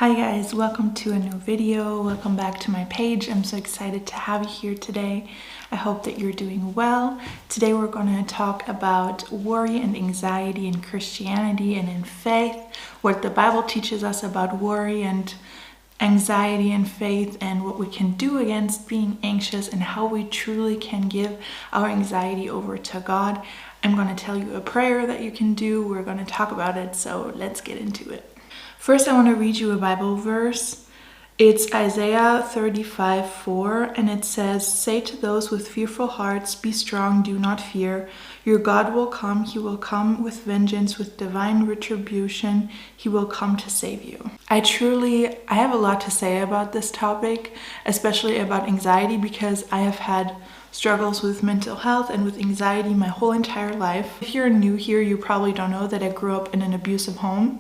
Hi guys, welcome to a new video. Welcome back to my page. I'm so excited to have you here today. I hope that you're doing well. Today we're going to talk about worry and anxiety in Christianity and in faith, what the Bible teaches us about worry and anxiety and faith, and what we can do against being anxious, and how we truly can give our anxiety over to God. I'm going to tell you a prayer that you can do. We're going to talk about it, so let's get into it. First, I want to read you a Bible verse. It's Isaiah 35:4, and it says, "Say to those with fearful hearts, be strong, do not fear. Your God will come. He will come with vengeance, with divine retribution. He will come to save you." I have a lot to say about this topic, especially about anxiety, because I have had struggles with mental health and with anxiety my whole entire life. If you're new here, you probably don't know that I grew up in an abusive home.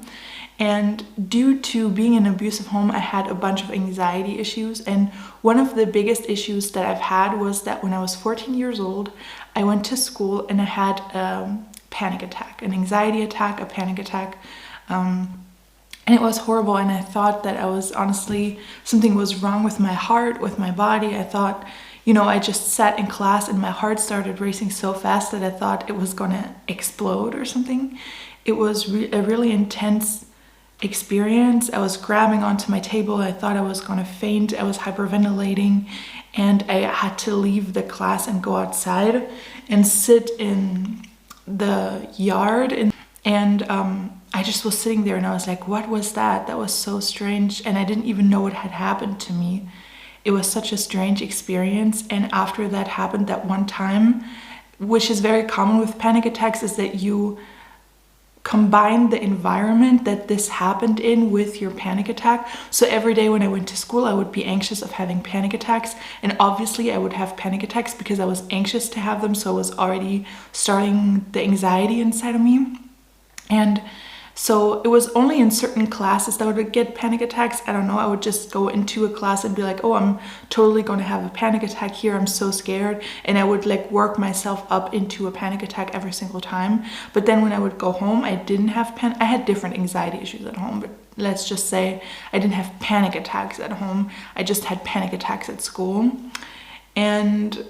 And due to being in an abusive home, I had a bunch of anxiety issues. And one of the biggest issues that I've had was that when I was 14 years old, I went to school and I had a panic attack, an anxiety attack, a panic attack. And it was horrible. And I thought that something was wrong with my heart, with my body. I thought, I just sat in class and my heart started racing so fast that I thought it was gonna explode or something. It was a really intense experience. I was grabbing onto my table. I thought I was gonna faint. I was hyperventilating, and I had to leave the class and go outside and sit in the yard. And I just was sitting there and I was like, what was that? That was so strange. And I didn't even know what had happened to me. It was such a strange experience. And after that happened that one time, which is very common with panic attacks, is that you combine the environment that this happened in with your panic attack. So every day when I went to school, I would be anxious of having panic attacks. And obviously I would have panic attacks because I was anxious to have them. So I was already starting the anxiety inside of me. And so it was only in certain classes that I would get panic attacks. I don't know, I would just go into a class and be like, oh, I'm totally going to have a panic attack here. I'm so scared. And I would work myself up into a panic attack every single time. But then when I would go home, I didn't have I had different anxiety issues at home, but let's just say I didn't have panic attacks at home. I just had panic attacks at school. And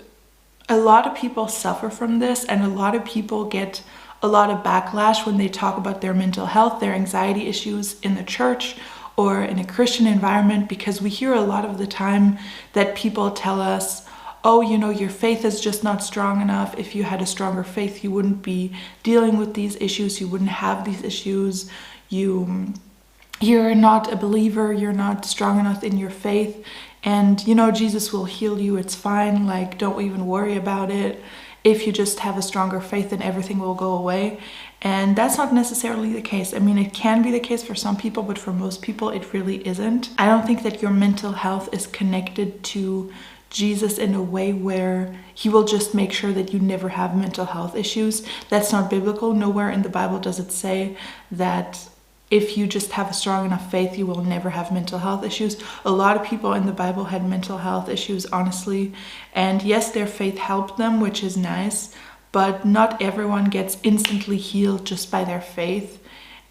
a lot of people suffer from this, and a lot of people get a lot of backlash when they talk about their mental health, their anxiety issues in the church or in a Christian environment, because we hear a lot of the time that people tell us, oh, your faith is just not strong enough. If you had a stronger faith, you wouldn't be dealing with these issues. You wouldn't have these issues. You're not a believer. You're not strong enough in your faith. And, Jesus will heal you. It's fine. Don't even worry about it. If you just have a stronger faith, then everything will go away. And that's not necessarily the case. I mean, it can be the case for some people, but for most people, it really isn't. I don't think that your mental health is connected to Jesus in a way where he will just make sure that you never have mental health issues. That's not biblical. Nowhere in the Bible does it say that if you just have a strong enough faith, you will never have mental health issues. A lot of people in the Bible had mental health issues, honestly. And yes, their faith helped them, which is nice, but not everyone gets instantly healed just by their faith.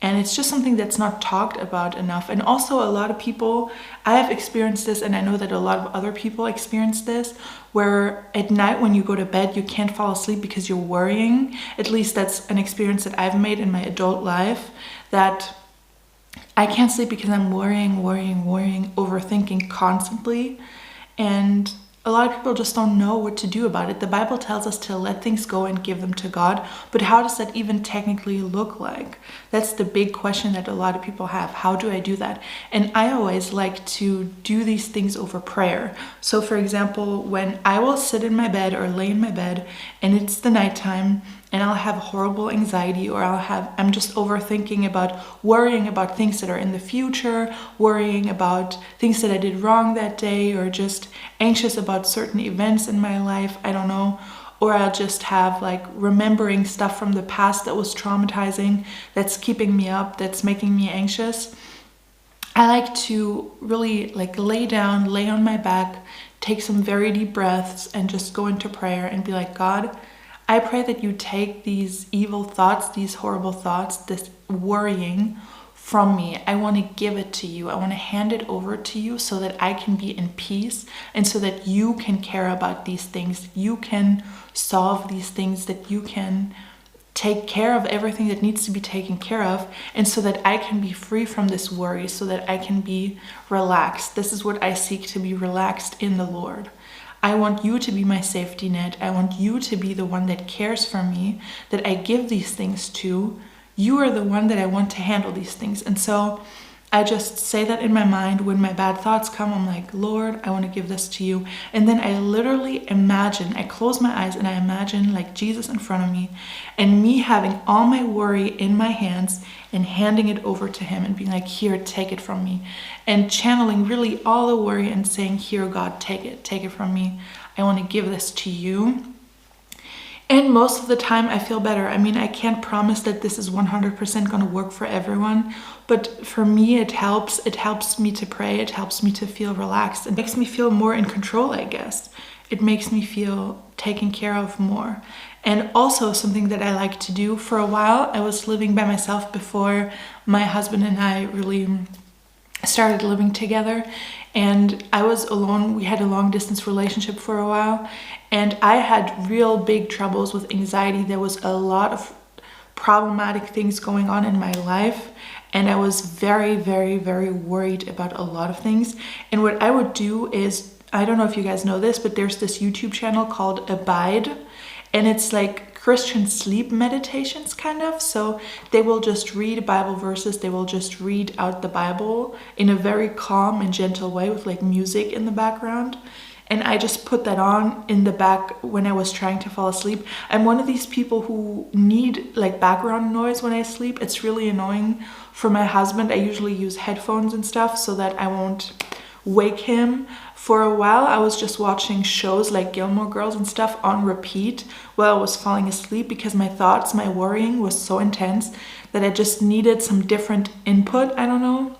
And it's just something that's not talked about enough. And also a lot of people, I have experienced this, and I know that a lot of other people experience this, where at night when you go to bed, you can't fall asleep because you're worrying. At least that's an experience that I've made in my adult life, that I can't sleep because I'm worrying, overthinking constantly. And a lot of people just don't know what to do about it. The Bible tells us to let things go and give them to God. But how does that even technically look like? That's the big question that a lot of people have. How do I do that? And I always like to do these things over prayer. So for example, when I will sit in my bed or lay in my bed and it's the nighttime, and I'll have horrible anxiety, or I'm just overthinking worrying about things that are in the future, worrying about things that I did wrong that day, or just anxious about certain events in my life, I don't know. Or I'll just have remembering stuff from the past that was traumatizing, that's keeping me up, that's making me anxious. I like to really lay down, lay on my back, take some very deep breaths, and just go into prayer and be like, God, I pray that you take these evil thoughts, these horrible thoughts, this worrying, from me. I want to give it to you. I want to hand it over to you so that I can be in peace and so that you can care about these things, that you can solve these things, that you can take care of everything that needs to be taken care of, and so that I can be free from this worry, so that I can be relaxed. This is what I seek, to be relaxed in the Lord. I want you to be my safety net. I want you to be the one that cares for me, that I give these things to. You are the one that I want to handle these things. And so I just say that in my mind. When my bad thoughts come, I'm like, Lord, I want to give this to you. And then I literally imagine, I close my eyes and I imagine like Jesus in front of me and me having all my worry in my hands and handing it over to him and being like, here, take it from me. And channeling really all the worry and saying, here, God, take it from me. I want to give this to you. And most of the time I feel better. I mean, I can't promise that this is 100% going to work for everyone, but for me it helps. It helps me to pray. It helps me to feel relaxed. It makes me feel more in control, I guess. It makes me feel taken care of more. And also something that I like to do. For a while, I was living by myself before my husband and I really started living together, and I was alone. We had a long distance relationship for a while, and I had real big troubles with anxiety. There was a lot of problematic things going on in my life, and I was very, very, very worried about a lot of things. And what I would do is, I don't know if you guys know this, but there's this YouTube channel called Abide, and it's like Christian sleep meditations kind of. So they will just read Bible verses, they will just read out the Bible in a very calm and gentle way with like music in the background. And I just put that on in the back when I was trying to fall asleep. I'm one of these people who need like background noise when I sleep. It's really annoying for my husband. I usually use headphones and stuff so that I won't wake him. For a while, I was just watching shows like Gilmore Girls and stuff on repeat while I was falling asleep because my thoughts, my worrying was so intense that I just needed some different input. I don't know.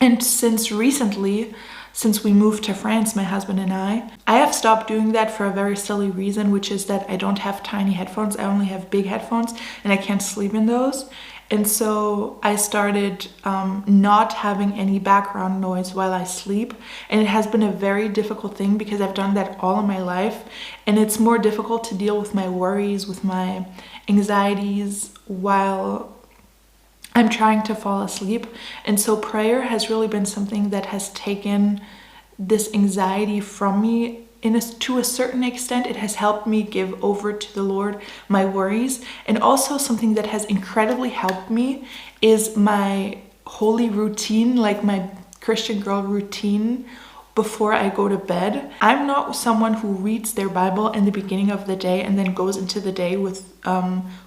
And since recently, since we moved to France, my husband and I have stopped doing that for a very silly reason, which is that I don't have tiny headphones. I only have big headphones and I can't sleep in those. And so I started not having any background noise while I sleep. And it has been a very difficult thing because I've done that all of my life. And it's more difficult to deal with my worries, with my anxieties while I'm trying to fall asleep. And so prayer has really been something that has taken this anxiety from me. To a certain extent, it has helped me give over to the Lord my worries. And also something that has incredibly helped me is my holy routine, like my Christian girl routine before I go to bed. I'm not someone who reads their Bible in the beginning of the day and then goes into the day with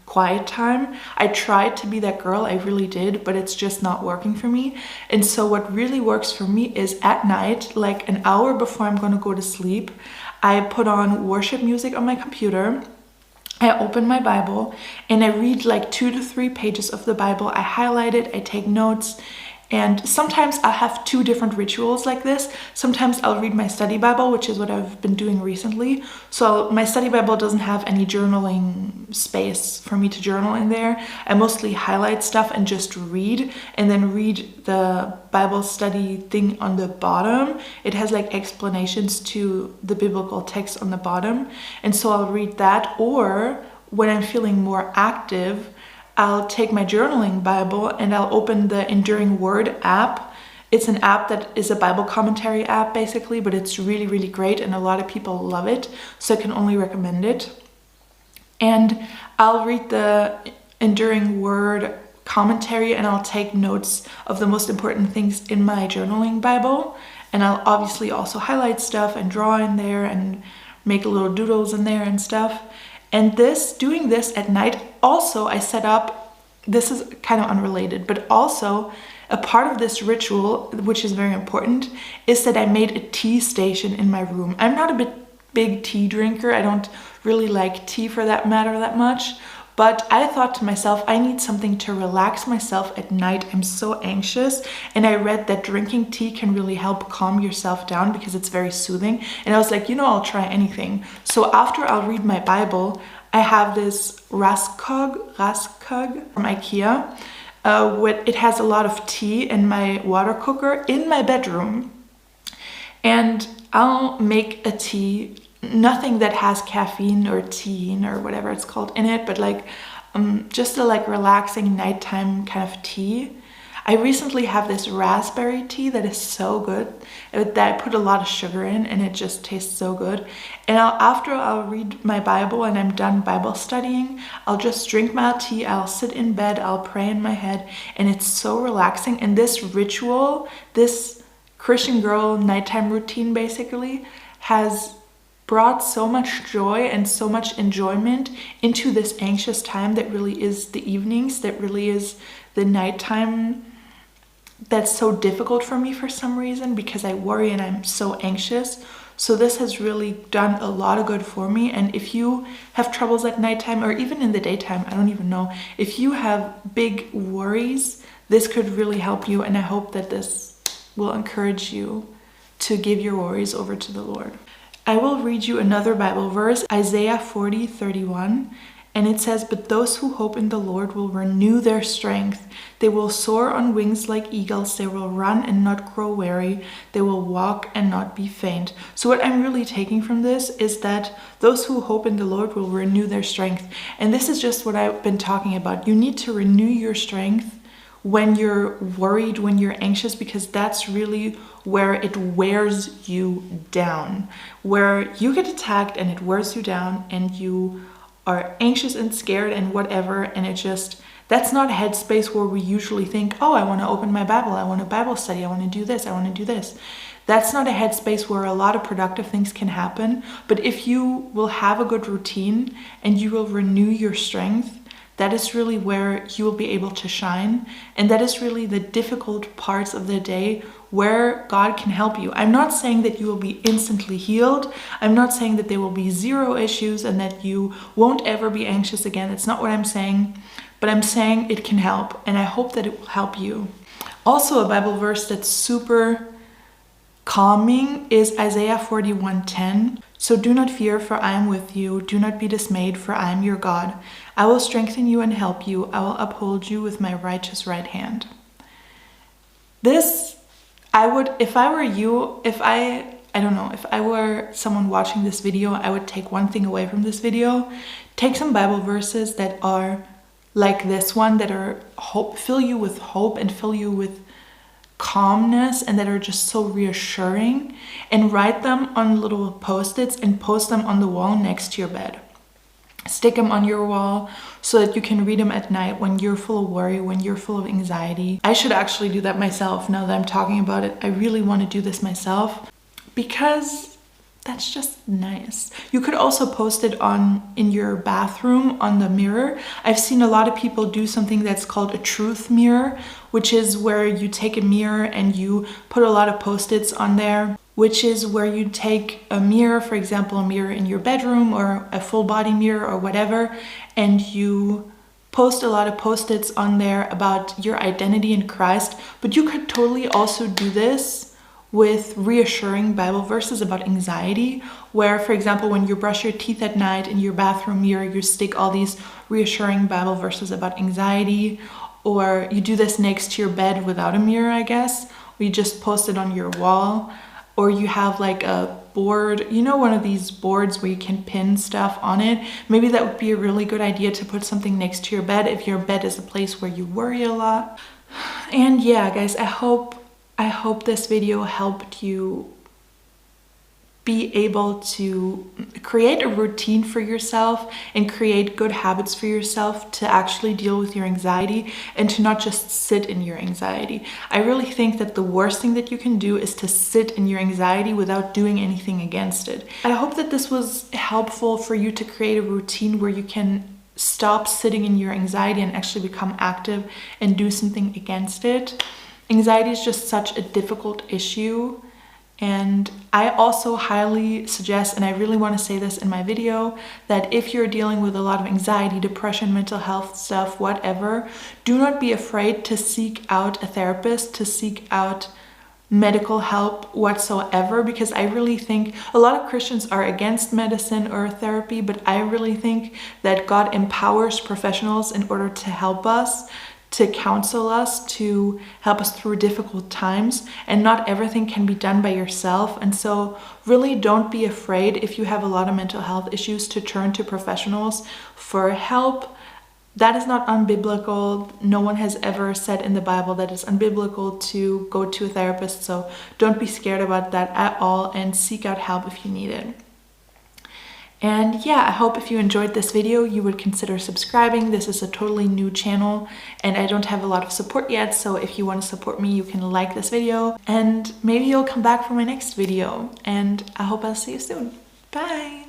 quiet time. I tried to be that girl, I really did, but it's just not working for me. And so what really works for me is at night, like an hour before I'm going to go to sleep, I put on worship music on my computer. I open my Bible and I read like 2 to 3 pages of the Bible. I highlight it, I take notes. And sometimes I'll have 2 different rituals like this. Sometimes I'll read my study Bible, which is what I've been doing recently. So my study Bible doesn't have any journaling space for me to journal in there. I mostly highlight stuff and just read, and then read the Bible study thing on the bottom. It has like explanations to the biblical text on the bottom. And so I'll read that, or when I'm feeling more active, I'll take my journaling Bible and I'll open the Enduring Word app. It's an app that is a Bible commentary app basically, but it's really, really great and a lot of people love it. So I can only recommend it. And I'll read the Enduring Word commentary and I'll take notes of the most important things in my journaling Bible. And I'll obviously also highlight stuff and draw in there and make little doodles in there and stuff. And doing this at night, also I set up, this is kind of unrelated, but also a part of this ritual, which is very important, is that I made a tea station in my room. I'm not a big tea drinker. I don't really like tea for that matter that much. But I thought to myself, I need something to relax myself at night. I'm so anxious. And I read that drinking tea can really help calm yourself down because it's very soothing. And I was like, I'll try anything. So after I'll read my Bible, I have this Raskog from IKEA. It has a lot of tea in my water cooker in my bedroom. And I'll make a tea, nothing that has caffeine or tea or whatever it's called in it, but like just a like relaxing nighttime kind of tea. I recently have this raspberry tea that is so good, that I put a lot of sugar in, and it just tastes so good. And after I'll read my Bible and I'm done Bible studying, I'll just drink my tea, I'll sit in bed, I'll pray in my head, and it's so relaxing. And this ritual, this Christian girl nighttime routine basically, has brought so much joy and so much enjoyment into this anxious time that really is the evenings, that really is the nighttime that's so difficult for me for some reason, because I worry and I'm so anxious. So this has really done a lot of good for me. And if you have troubles at nighttime or even in the daytime, I don't even know, if you have big worries, this could really help you. And I hope that this will encourage you to give your worries over to the Lord. I will read you another Bible verse, Isaiah 40:31. And it says, "But those who hope in the Lord will renew their strength. They will soar on wings like eagles. They will run and not grow weary. They will walk and not be faint." So what I'm really taking from this is that those who hope in the Lord will renew their strength. And this is just what I've been talking about. You need to renew your strength when you're worried, when you're anxious, because that's really where it wears you down. Where you get attacked and it wears you down and you are anxious and scared and whatever, and that's not a headspace where we usually think, oh, I want to open my Bible, I want a Bible study, I want to do this, I want to do this. That's not a headspace where a lot of productive things can happen. But if you will have a good routine and you will renew your strength, that is really where you will be able to shine. And that is really the difficult parts of the day where God can help you. I'm not saying that you will be instantly healed. I'm not saying that there will be zero issues and that you won't ever be anxious again. That's not what I'm saying. But I'm saying it can help, and I hope that it will help you. Also, a Bible verse that's super calming is Isaiah 41:10. "So do not fear, for I am with you. Do not be dismayed, for I am your God. I will strengthen you and help you. I will uphold you with my righteous right hand." This, if I were you, if I were someone watching this video, I would take one thing away from this video. Take some Bible verses that are like this one, that are fill you with hope and fill you with calmness, and that are just so reassuring, and write them on little post-its and post them on the wall next to your bed. Stick them on your wall so that you can read them at night when you're full of worry, when you're full of anxiety. I should actually do that myself now that I'm talking about it. I really want to do this myself because that's just nice. You could also post it in your bathroom on the mirror. I've seen a lot of people do something that's called a truth mirror, which is where you take a mirror and you put a lot of post-its on there, which is where you take a mirror, for example, a mirror in your bedroom or a full body mirror or whatever, and you post a lot of post-its on there about your identity in Christ. But you could totally also do this with reassuring Bible verses about anxiety, where, for example, when you brush your teeth at night in your bathroom mirror, you stick all these reassuring Bible verses about anxiety. Or you do this next to your bed without a mirror, I guess, or you just post it on your wall. Or you have like a board, one of these boards where you can pin stuff on it. Maybe that would be a really good idea to put something next to your bed if your bed is a place where you worry a lot. And yeah, guys, I hope this video helped you be able to create a routine for yourself and create good habits for yourself to actually deal with your anxiety and to not just sit in your anxiety. I really think that the worst thing that you can do is to sit in your anxiety without doing anything against it. I hope that this was helpful for you to create a routine where you can stop sitting in your anxiety and actually become active and do something against it. Anxiety is just such a difficult issue. And I also highly suggest, and I really want to say this in my video, that if you're dealing with a lot of anxiety, depression, mental health stuff, whatever, do not be afraid to seek out a therapist, to seek out medical help whatsoever, because I really think a lot of Christians are against medicine or therapy, but I really think that God empowers professionals in order to help us to counsel us, to help us through difficult times, and not everything can be done by yourself. And so really don't be afraid if you have a lot of mental health issues to turn to professionals for help. That is not unbiblical. No one has ever said in the Bible that it's unbiblical to go to a therapist, so don't be scared about that at all, and seek out help if you need it. And yeah, I hope if you enjoyed this video, you would consider subscribing. This is a totally new channel and I don't have a lot of support yet. So if you want to support me, you can like this video and maybe you'll come back for my next video. And I hope I'll see you soon. Bye.